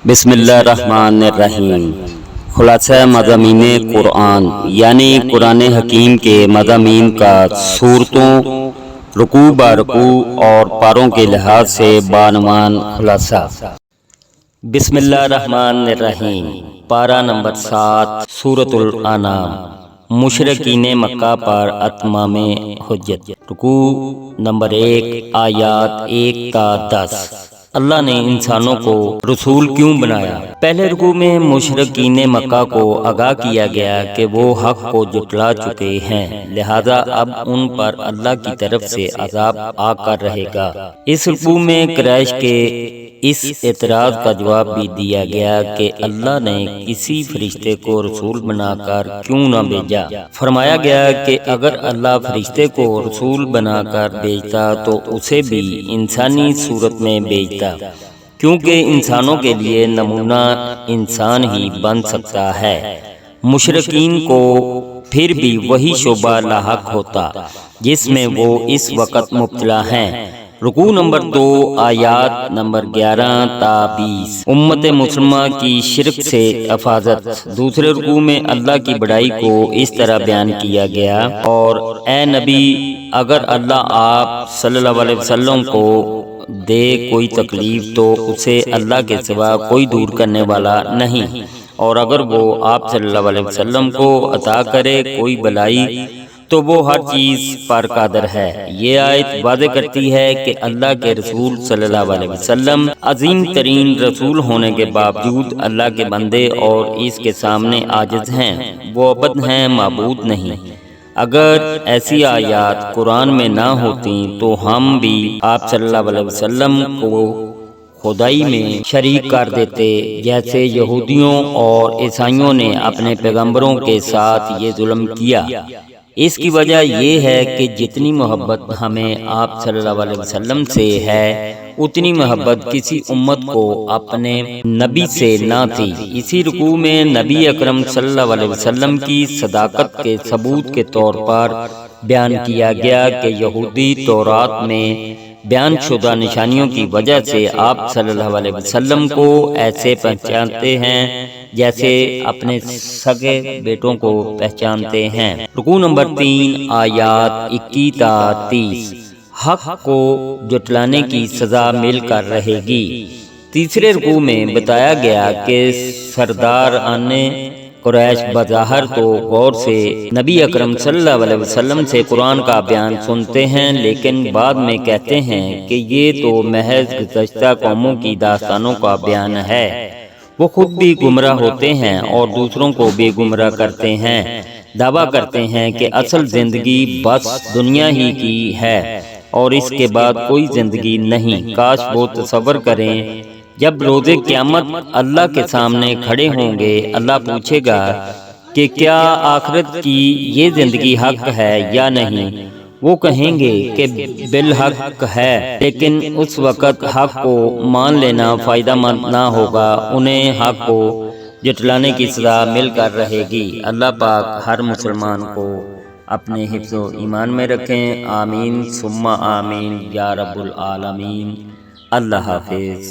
بسم اللہ الرحمن الرحیم۔ خلاصہ مضامین قرآن یعنی قرآن حکیم کے مضامین کا سورتوں، رکوع بارکوع اور پاروں کے لحاظ سے بعنوان خلاصہ۔ بسم اللہ الرحمن الرحیم۔ پارہ نمبر 7 سورۃ الانعام، مشرکین مکہ پر اتمام حجت۔ رکوع نمبر 1 آیات 1 تا 10۔ اللہ نے انسانوں کو رسول کیوں بنایا؟ پہلے رکوع میں مشرکین مکہ کو آگاہ کیا گیا کہ وہ حق کو جھٹلا چکے ہیں، لہذا اب ان پر اللہ کی طرف سے عذاب آ کر رہے گا۔ اس رکوع میں قریش کے اس اعتراض کا جواب بھی دیا گیا کہ اللہ نے کسی فرشتے کو رسول بنا کر کیوں نہ بھیجا۔ فرمایا گیا کہ اگر اللہ فرشتے کو رسول بنا کر بھیجتا تو اسے بھی انسانی صورت میں بھیجتا، کیونکہ انسانوں کے لیے نمونہ انسان ہی بن سکتا ہے۔ مشرکین کو پھر بھی وہی شعبہ لاحق ہوتا جس میں وہ اس وقت مبتلا ہیں۔ رکوع نمبر 2 آیات نمبر 11 تا 20۔ امت مسلمہ کی شرک سے حفاظت۔ دوسرے رکوع میں اللہ کی بڑائی کو اس طرح بیان کیا گیا، اور اے نبی، اگر اللہ آپ صلی اللہ علیہ وسلم کو دے کوئی تکلیف تو اسے اللہ کے سوا کوئی دور کرنے والا نہیں، اور اگر وہ آپ صلی اللہ علیہ وسلم کو عطا کرے کوئی بلائی تو وہ ہر چیز پر قادر ہے۔ یہ آیت واضح کرتی ہے کہ اللہ کے رسول صلی اللہ علیہ وسلم عظیم ترین رسول ہونے کے باوجود اللہ کے بندے اور اس کے سامنے عاجز ہیں، وہ عبد ہیں، معبود نہیں۔ اگر ایسی آیات قرآن میں نہ ہوتی تو ہم بھی آپ صلی اللہ علیہ وسلم کو خدائی میں شریک کر دیتے، جیسے یہودیوں اور عیسائیوں نے اپنے پیغمبروں کے ساتھ یہ ظلم کیا۔ اس کی وجہ یہ ہے کہ جتنی محبت ہمیں آپ صلی اللہ علیہ وسلم سے ہے اتنی محبت کسی امت کو اپنے نبی سے نہ تھی۔ اسی رکوع میں نبی اکرم صلی اللہ علیہ وسلم کی صداقت کے ثبوت کے طور پر بیان کیا گیا کہ یہودی تورات میں بیان شدہ نشانیوں کی وجہ سے آپ صلی اللہ علیہ وسلم کو ایسے پہچانتے ہیں جیسے اپنے سگے بیٹوں کو پہچانتے ہیں۔ رکوع نمبر 3 آیات 21 تا 30۔ حق کو جھٹلانے کی سزا مل کر رہے گی۔ تیسرے رکوع میں بتایا گیا کہ سرداران قریش بظاہر تو غور سے نبی اکرم صلی اللہ علیہ وسلم سے قرآن کا بیان سنتے ہیں، لیکن بعد میں کہتے ہیں کہ یہ تو محض گزشتہ قوموں کی داستانوں کا بیان ہے۔ وہ خود بھی گمراہ ہوتے ہیں اور دوسروں کو بھی گمراہ کرتے ہیں، دعویٰ کرتے ہیں کہ اصل زندگی بس دنیا ہی کی ہے اور اس کے بعد کوئی زندگی نہیں۔ کاش وہ تصور کریں جب روز قیامت اللہ کے سامنے کھڑے ہوں گے، اللہ پوچھے گا کہ کیا آخرت کی یہ زندگی حق ہے یا نہیں؟ وہ کہیں گے کہ بالحق ہے، لیکن اس وقت حق کو مان لینا فائدہ مند نہ ہوگا، انہیں حق کو جھٹلانے کی سزا مل کر رہے گی۔ اللہ پاک ہر مسلمان کو اپنے حفظ و ایمان میں رکھیں، آمین ثم آمین یا رب العالمین۔ اللہ حافظ۔